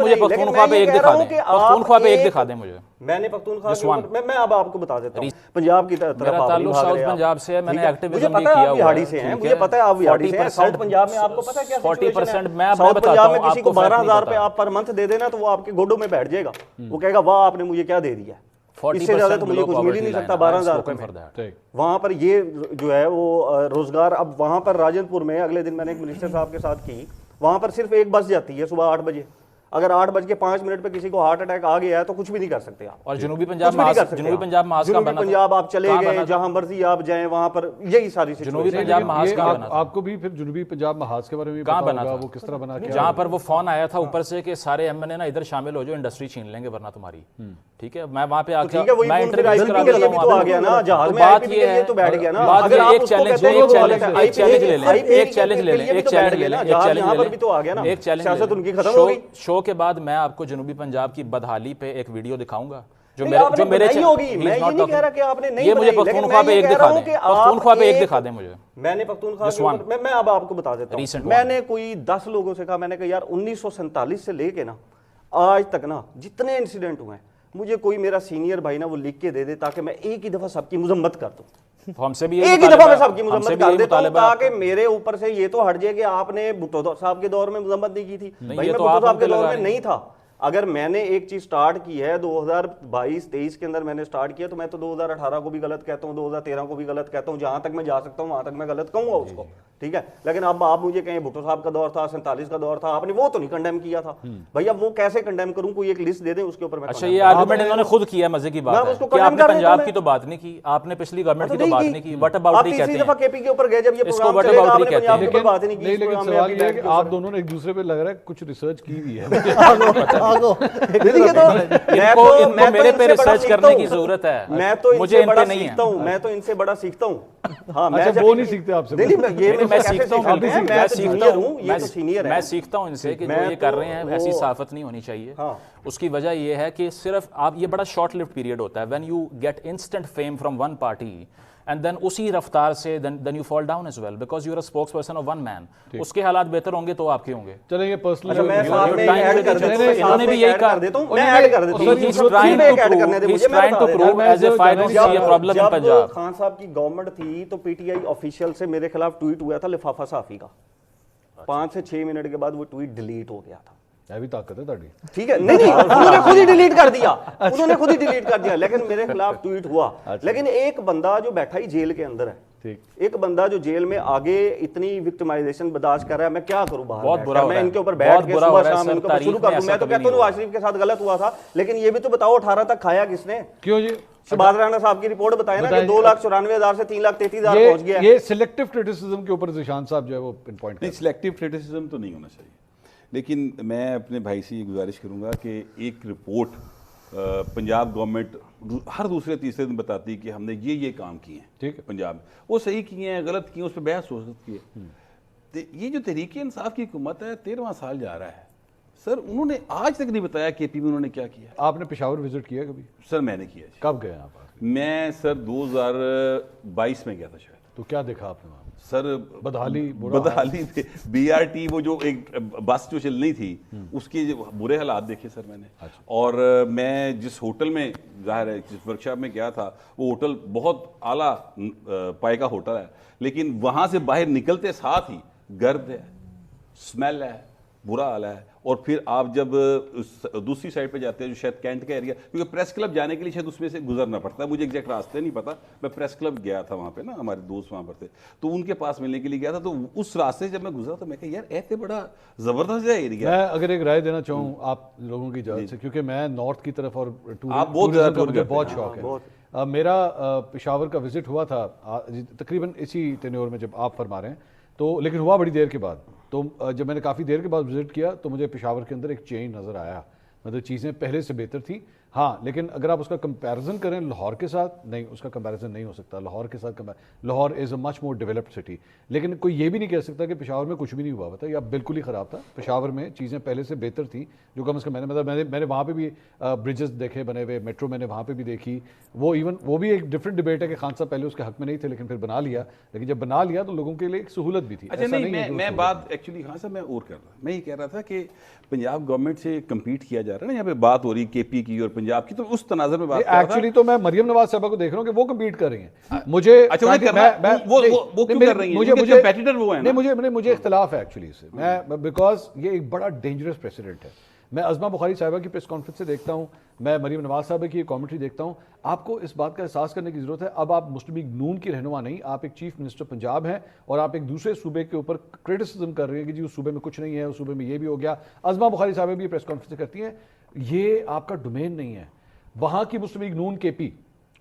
مجھے پختونخوا پہ ایک دکھا دیں، پختونخوا پہ ایک دکھا دیں مجھے. میں نے پختونخوا میں اب آپ کو بتا دیتا ہوں پنجاب کی طرف میرا تعلق ساؤتھ پنجاب سے ہے, میں نے ایکٹیویزم بھی کیا ہوا ہے. ہاڑی سے ہیں, مجھے پتا ہے آپ وہاڑی سے ہیں. ساؤتھ پنجاب میں آپ کو پتا ہے کیا 40% میں ساؤتھ پنجاب میں کسی کو 12,000 روپے آپ پر منتھ دے دینا تو وہ آپ کے گوڈوں میں بیٹھ جائے گا, وہ کہے گا واہ آپ نے مجھے کیا دے دیا, اس سے زیادہ تو مجھے کچھ مل ہی نہیں سکتا 12,000 روپے. وہاں پر یہ جو ہے وہ روزگار, اب وہاں پر راجن پور میں اگلے دن میں نے ایک منسٹر صاحب کے ساتھ کی, وہاں پر صرف ایک بس جاتی ہے صبح 8 بجے. اگر 8:05 پہ کسی کو ہارٹ اٹیک آ گیا ہے تو کچھ بھی نہیں کر سکتے آپ. اور جنوبی پنجاب جنوبی پنجاب آپ چلے گئے جہاں مرضی آپ جائیں وہاں پر یہی ساری جنوبی پنجاب محاذ کا بنا. آپ کو بھی پھر جنوبی پنجاب محاذ کے بارے میں کہاں بنا تھا, وہ کس طرح بنا, جہاں پر وہ فون آیا تھا اوپر سے کہ سارے ایم این اے نا ادھر شامل ہو جو انڈسٹری چھین لیں گے ورنہ تمہاری. ٹھیک ہے, میں وہاں پہ آ کے میں انٹرویو کرا دیتا ہوں. بات یہ ہے بات یہ ایک چیلنج لے لیں, ایک چیلنج لے لیں, ایک چیلنج لے لیں, ایک چیلنج شو کے بعد میں آپ کو جنوبی پنجاب کی بدحالی پہ ایک ویڈیو دکھاؤں گا جو میرے یہ مجھے پختونخوا پہ ایک دکھا دیں, پختونخوا پہ ایک دکھا دیں مجھے. میں نے پختونخوا میں اب آپ کو بتا دیتا ہوں, میں نے کوئی 10 لوگوں سے کہا, میں نے کہا یار 1947 سے لے کے نا آج تک نا جتنے انسیڈنٹ ہوئے ہیں مجھے کوئی میرا سینئر بھائی نا وہ لکھ کے دے دے تاکہ میں ایک ہی دفعہ سب کی مذمت کر دوں. ہم سے بھی ایک ہی دفعہ میں سب کی مذمت کر دیتا ہوں تاکہ میرے اوپر سے یہ تو ہٹ جائے کہ آپ نے بھٹو صاحب کے دور میں مذمت نہیں کی تھی. بھائی میں بھٹو صاحب کے دور میں نہیں تھا. اگر میں نے ایک چیز سٹارٹ کی ہے 2022-23 کے اندر میں نے سٹارٹ کیا تو میں تو 2018 کو بھی غلط کہتا ہوں, 2013 کو بھی غلط کہتا ہوں, جہاں تک میں جا سکتا ہوں وہاں تک میں غلط کہوں گا اس کو. ٹھیک ہے, لیکن اب آپ مجھے کہیں بھٹو صاحب کا دور تھا, 47 کا دور تھا, آپ نے وہ تو نہیں کنڈیم کیا تھا. بھائی اب وہ کیسے کنڈیم کروں, کوئی ایک لسٹ دے دیں اس کے اوپر میں. اچھا یہ آرگومنٹ انہوں نے خود کیا, مزے کی بات ہے کہ آپ نے پنجاب کی تو بات نہیں کی, آپ نے پچھلی گورنمنٹ کی تو بات نہیں کی. وٹ اباؤٹری کہتے ہیں, دفعہ کے پی کے اوپر گئے جب یہ پروگرام چلے گا آپ نے پنجاب کے اوپر بات نہیں کی. لیکن سوال یہ ہے کہ آپ دونوں نے ایک دوسرے پہ لگ رہا ہے کچھ ریسرچ کی ہوئی ہے. میرے پہ ریسرچ کرنے کی ضرورت ہے, میں تو مجھے بڑا سیکھتا ہوں, میں تو ان سے بڑا سیکھتا ہوں. ہاں وہ نہیں سیکھتے آپ سے, میں سیکھتا ہوں ان سے کہ جو یہ کر رہے ہیں ایسی صحافت نہیں ہونی چاہیے. اس کی وجہ یہ ہے کہ صرف آپ, یہ بڑا شارٹ لیوڈ پیریڈ ہوتا ہے when you get instant fame from one party and then اسی رفتار سے then you fall down as well because you are a spokesperson of one man. اس کے حالات بہتر ہوں گے تو آپ کے ہوں گے. چلیں یہ پرسنل انہوں نے بھی یہی کہا, he's trying to prove as if I don't see a problem in Punjab. Khan صاحب کی گورنمنٹ تھی تو پی ٹی آئی آفیشیل سے میرے خلاف ٹویٹ ہوا تھا لفافہ صحافی کا, 5 سے 6 منٹ کے بعد وہ ٹویٹ ڈیلیٹ ہو گیا تھا. بھی طاقت ہے تاڑی, ٹھیک ہے, نہیں انہوں نے خود ہی ڈیلیٹ کر دیا, لیکن میرے خلاف ٹویٹ ہوا. لیکن ایک بندہ جو بیٹھا ہی جیل کے اندر ہے, ایک بندہ جو جیل میں آگے اتنی وکٹمائزیشن برداشت کر رہا ہے, میں کیا کروں باہر, میں ان کے اوپر بیٹھ کے صبح شام ان کو شروع کر دوں. میں تو کہتا ہوں نواز شریف کے ساتھ غلط ہوا تھا, لیکن یہ بھی تو بتاؤ 18 تک کھایا کس نے, کیوں جی؟ شہباز رانا صاحب کی رپورٹ بتائے نا کہ 2,94,000 سے 3,33,000 پہنچ گیا. یہ سلیکٹیو کرٹیسزم کے اوپر ذیشان صاحب جو ہے وہ پن پوائنٹ. نہیں, سلیکٹیو کرٹیسزم تو نہیں ہونا چاہیے, لیکن میں اپنے بھائی سے یہ گزارش کروں گا کہ ایک رپورٹ پنجاب گورنمنٹ ہر دوسرے تیسرے دن بتاتی کہ ہم نے یہ کام کیے ہیں, ٹھیک ہے, پنجاب میں وہ صحیح کیے ہیں غلط کیے ہیں, اس پہ بحث ہو سکتی ہے. یہ جو تحریک انصاف کی حکومت ہے 13واں سال جا رہا ہے سر, انہوں نے آج تک نہیں بتایا کے پی میں انہوں نے کیا کیا. آپ نے پشاور وزٹ کیا کبھی؟ سر میں نے کیا. کب گئے آپ؟ میں سر 2022 میں گیا تھا شاید. تو کیا دیکھا آپ نے وہاں؟ سر بدحالی بی آر ٹی وہ جو ایک بس جو چل رہی تھی اس کے برے حالات دیکھے سر میں نے. اور میں جس ہوٹل میں ظاہر ہے جس ورکشاپ میں گیا تھا وہ ہوٹل بہت اعلیٰ پائے کا ہوٹل ہے, لیکن وہاں سے باہر نکلتے ساتھ ہی گرد ہے, اسمیل ہے, برا حال ہے. اور پھر آپ جب دوسری سائڈ پہ جاتے ہیں جو شاید کینٹ کا ایریا, کیونکہ پریس کلب جانے کے لیے شاید اس میں سے گزرنا پڑتا ہے, مجھے ایگزیکٹ راستے نہیں پتا, میں پریس کلب گیا تھا وہاں پہ نا, ہمارے دوست وہاں پر تھے تو ان کے پاس ملنے کے لیے گیا تھا, تو اس راستے سے جب میں گزرا تو میں کہا یار ایسے بڑا زبردست ہے ایریا. میں اگر ایک رائے دینا چاہوں آپ لوگوں کی اجازت سے, کیونکہ میں نارتھ کی طرف اور آپ بہت شوق ہے. میرا پشاور کا وزٹ ہوا تھا تقریباً اسی ٹینیور میں جب آپ فرما رہے ہیں, تو لیکن ہوا بڑی دیر کے بعد. تو جب میں نے کافی دیر کے بعد وزٹ کیا تو مجھے پشاور کے اندر ایک چینج نظر آیا, مطلب چیزیں پہلے سے بہتر تھی. ہاں لیکن اگر آپ اس کا کمپیریزن کریں لاہور کے ساتھ، نہیں اس کا کمپیریزن نہیں ہو سکتا لاہور کے ساتھ. لاہور از اے مچ مور ڈیولپڈ سٹی. لیکن کوئی یہ بھی نہیں کہہ سکتا کہ پشاور میں کچھ بھی نہیں ہوا ہوا تھا یا بالکل ہی خراب تھا. پشاور میں چیزیں پہلے سے بہتر تھیں جو کم از کم میں نے وہاں پہ بھی برجز دیکھے بنے ہوئے، میٹرو میں نے وہاں پہ بھی دیکھی. وہ بھی ایک ڈفرینٹ ڈبیٹ ہے کہ خان صاحب پہلے اس کے حق میں نہیں تھے لیکن پھر بنا لیا. لیکن جب بنا لیا تو لوگوں کے لیے ایک سہولت بھی تھی. اچھا نہیں، میں بات ایکچولی خان صاحب میں اور کر رہا، میں یہ کہہ رہا تھا کہ پنجاب گورنمنٹ سے کمپیٹ کیا جا رہا ہے نا، یہاں پہ بات ہو رہی کے پی کی اور پنجاب کی، تو اس تناظر میں بات ایکچولی تو میں مریم نواز صاحبہ کو دیکھ رہا ہوں کہ وہ کمپیٹ کر رہی ہیں. مجھے مجھے اختلاف ہے ایکچولی اس سے، میں بیکاز یہ ایک بڑا ڈینجرس پریسیڈنٹ ہے. میں عظمہ بخاری صاحبہ کی پریس کانفرنس سے دیکھتا ہوں، میں مریم نواز صاحبہ کی کامنٹری دیکھتا ہوں. آپ کو اس بات کا احساس کرنے کی ضرورت ہے اب آپ مسلم لیگ نون کی رہنما نہیں، آپ ایک چیف منسٹر پنجاب ہیں اور آپ ایک دوسرے صوبے کے اوپر کرٹیسزم کر رہے ہیں کہ جی اس صوبے میں کچھ نہیں ہے، اس صوبے میں یہ بھی ہو گیا. عظمہ بخاری صاحبہ بھی پریس کانفرنس کرتی ہیں، یہ آپ کا ڈومین نہیں ہے. وہاں کی مسلم لیگ نون کے پی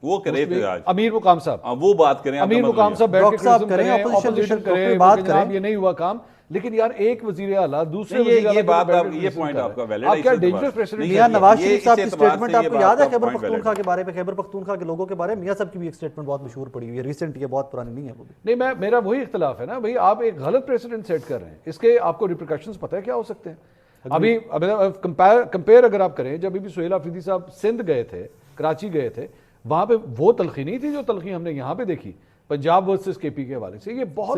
وہ کرے تھے آج امیر مقام صاحب، وہ بات کریں، امیر مقام صاحب بیٹھ کے اپوزیشن کریں، بات کریں یہ نہیں ہوا کام. لیکن یار ایک وزیر اعلیٰ دوسرے وزیر اعلیٰ یہ بات یہ پوائنٹ آپ کا ویلڈ ہے. آپ کیا ڈینجرس پریسیڈنٹ. میاں نواز شریف صاحب کی سٹیٹمنٹ آپ کو یاد ہے خیبر پختونخوا کے بارے میں، خیبر پختونخوا کے لوگوں کے بارے میں؟ میاں صاحب کی بھی ایک سٹیٹمنٹ بہت مشہور پڑی ہوئی ہے ریسنٹ، یہ بہت پرانی نہیں ہے وہ بھی. نہیں میرا وہی اختلاف ہے نا بھائی، آپ ایک غلط پریسیڈنٹ سیٹ کر رہے ہیں، اس کے آپ کو ریپریکاشنز پتہ ہے کیا ہو سکتے ہیں. ابھی کمپیئر اگر آپ کریں، جب ابھی سہیل آفریدی صاحب سندھ گئے تھے، کراچی گئے تھے، وہاں پہ وہ تلخی نہیں تھی جو تلخی ہم نے یہاں پہ دیکھی پنجاب ورسز کے پی کے حوالے سے. یہ بہت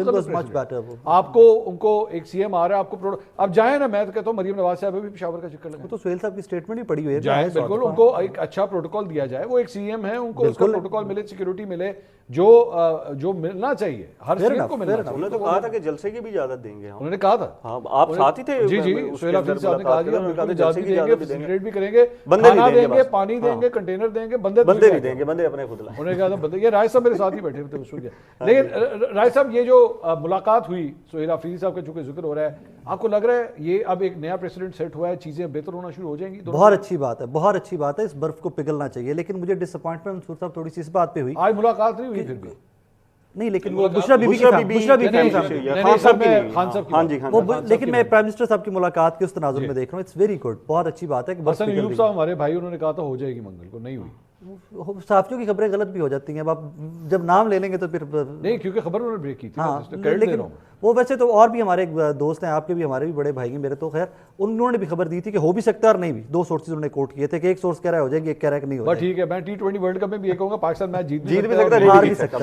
آپ کو ان کو ایک سی ایم آ رہا ہے، آپ کو اب جائیں نا، میں تو کہتا ہوں مریم نواز صاحب بھی پشاور کا چکر لگا. تو سہیل صاحب کی سٹیٹمنٹ ہی پڑی ہوئی ہے، جائیں بالکل ان کو ایک اچھا پروٹوکول دیا جائے. وہ ایک سی ایم ہے، ان کو اس کا پروٹوکول ملے، سیکورٹی ملے جو ملنا چاہیے ہر سی ایم کو ملنا چاہیے. انہوں نے تو کہا تھا کہ جلسے کی بھی اجازت دیں گے. انہوں نے کہا تھا، ہاں آپ ساتھ ہی تھے. جی سہیل آفریدی صاحب نے کہا جی جلسے بھی دیں گے، فیسیلیٹیٹ بھی کریں گے، کھانا دیں گے، پانی دیں گے، کنٹینر دیں گے، بندے بھی دیں گے، بندے اپنے خود لائیں. انہوں نے کہا تھا بندے. یہ رائے صاحب میرے ساتھ ہی بیٹھے تھے اس وقت. لیکن رائے صاحب یہ جو ملاقات ہوئی سہیل آفریدی صاحب کا چونکہ ذکر ہو رہا ہے، آپ کو لگ رہا ہے یہ اب ایک نیا پریسیڈنٹ سیٹ ہوا ہے، چیزیں بہتر ہونا شروع ہو جائیں گی؟ بہت اچھی بات ہے، بہت اچھی بات ہے. اس برف کو پگھلنا چاہیے. لیکن مجھے ڈس اپوائنٹمنٹ منصور صاحب تھوڑی سی اس بات پہ ہوئی. آج ملاقات نہیں ہوئی پھر بھی نہیں، لیکن وہ بشرا بی بی لیکن میں پرائم منسٹر صاحب کی ملاقات کے اس تناظر میں دیکھ رہا ہوں. اٹس ویری گڈ، بہت اچھی بات ہے. حسن ایوب صاحب ہمارے بھائی، انہوں نے کہا تھا ہو جائے گی منگل کو، نہیں ہوئی. صحافیوں کی خبریں غلط بھی ہو جاتی ہیں، اب آپ جب نام لے لیں گے تو پھر نہیں، کیونکہ خبر انہوں نے بریک کی تھی. ہاں لیکن وہ ویسے تو اور بھی ہمارے دوست ہیں، آپ کے بھی، ہمارے بھی بڑے بھائی ہیں میرے. تو خیر انہوں نے بھی خبر دی تھی کہ ہو بھی سکتا ہے اور نہیں بھی. دو سورسز انہوں نے کوٹ کیے تھے کہ ایک سورس کہہ رہا ہے ہو جائے گی، ایک کہہ رہا ہے کہ نہیں ہو جائے گی. ٹھیک ہے، میں T20 ورلڈ کپ میں بھی یہ کہوں گا پاکستان میچ جیت بھی سکتا ہے، ہار بھی سکتا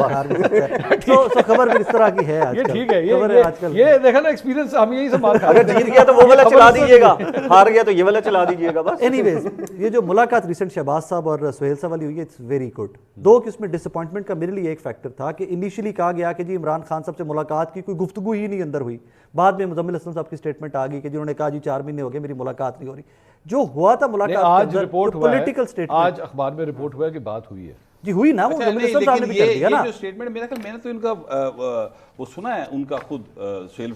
ہے. تو خبر بھی اس طرح کی ہے. یہ ٹھیک ہے، یہ دیکھا نا ایکسپیرینس، ہم یہی سے مار کھا اگر جیت گیا تو وہ والا چلا دیجیے گا، ہار گیا تو یہ والا چلا دیجیے گا بس. اینی ویز یہ جو ملاقات ریسنٹ شہباز صاحب اور سہیل صاحب والی ہوئی ہے، اٹس ویری گڈ. دو کہ اس میں ڈس اپوائنٹمنٹ کا میرے لیے ایک فیکٹر تھا کہ انیشلی کہا گیا کہ جی عمران خان صاحب سے ملاقات کی کوئی گفتگو ہی نہیں اندر ہوئی. بعد میں مزمل حسن صاحب کی سٹیٹمنٹ آ گئی کہ جنہوں نے کہا جی 4 مہینے ہو گئے میری ملاقات نہیں ہو رہی. جو ہوا تھا ملاقات آج رپورٹ ہوا ہے، پولیٹیکل سٹیٹمنٹ آج اخبار میں رپورٹ ہوا ہے کہ بات ہوئی ہے. جی ہوئی نا، وہ مزمل حسن صاحب نے بھی کر دیا نا. یہ جو سٹیٹمنٹ میرا خیال میں نے تو ان کا وہ سنا ہے، ان کا خود سہیل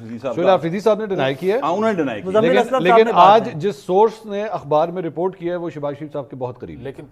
آفریدی صاحب نے ڈینائی کیا ہے. انہوں نے ڈینائی کیا، لیکن آج جس سورس نے اخبار میں رپورٹ کیا ہے وہ شہباز شریف صاحب کے بہت قریب. لیکن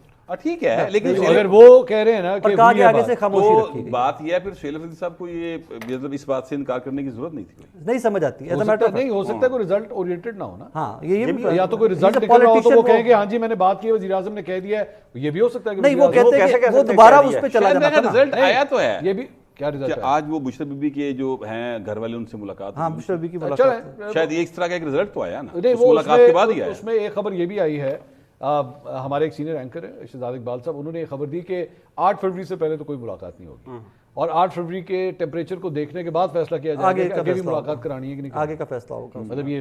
ٹھیک ہے، لیکن اگر وہ کہہ رہے ہیں نا کہ آگے سے خاموشی رکھی گئی، بات یہ ہے پھر سہیل آفریدی صاحب کو یہ مطلب اس بات سے انکار کرنے کی ضرورت نہیں تھی. نہیں سمجھ آتی ہے، نہیں ہو سکتا کوئی رزلٹ اورینٹڈ نہ ہونا. ہاں یہ یا تو کوئی رزلٹ نکل رہا ہو تو وہ کہیں گے ہاں جی میں نے بات کی، وزیر اعظم نے کہہ دیا ہے. یہ بھی ہو سکتا ہے کہ نہیں، وہ کہتے ہیں کہ وہ دوبارہ اس پہ چلا جانا تھا. رزلٹ آیا تو ہے. یہ بھی کیا رزلٹ ہے؟ آج وہ بشرا بی بی کے جو ہیں گھر والے، ان سے ملاقات، ہاں بشرا بی بی کی ملاقات، شاید ایک طرح کا ایک رزلٹ تو آیا نا اس ملاقات کے بعد ہی آیا. اس میں ایک خبر یہ بھی آئی ہے، ہمارے ایک سینئر اینکر ہیں شہزاد اقبال صاحب، انہوں نے یہ خبر دی کہ 8 فروری سے پہلے تو کوئی ملاقات نہیں ہوگی، اور 8 فروری کے ٹیمپریچر کو دیکھنے کے بعد فیصلہ کیا جائے گا کہ آگے بھی ملاقات کرانی ہے کہ نہیں. آگے کا فیصلہ ہوگا. مطلب یہ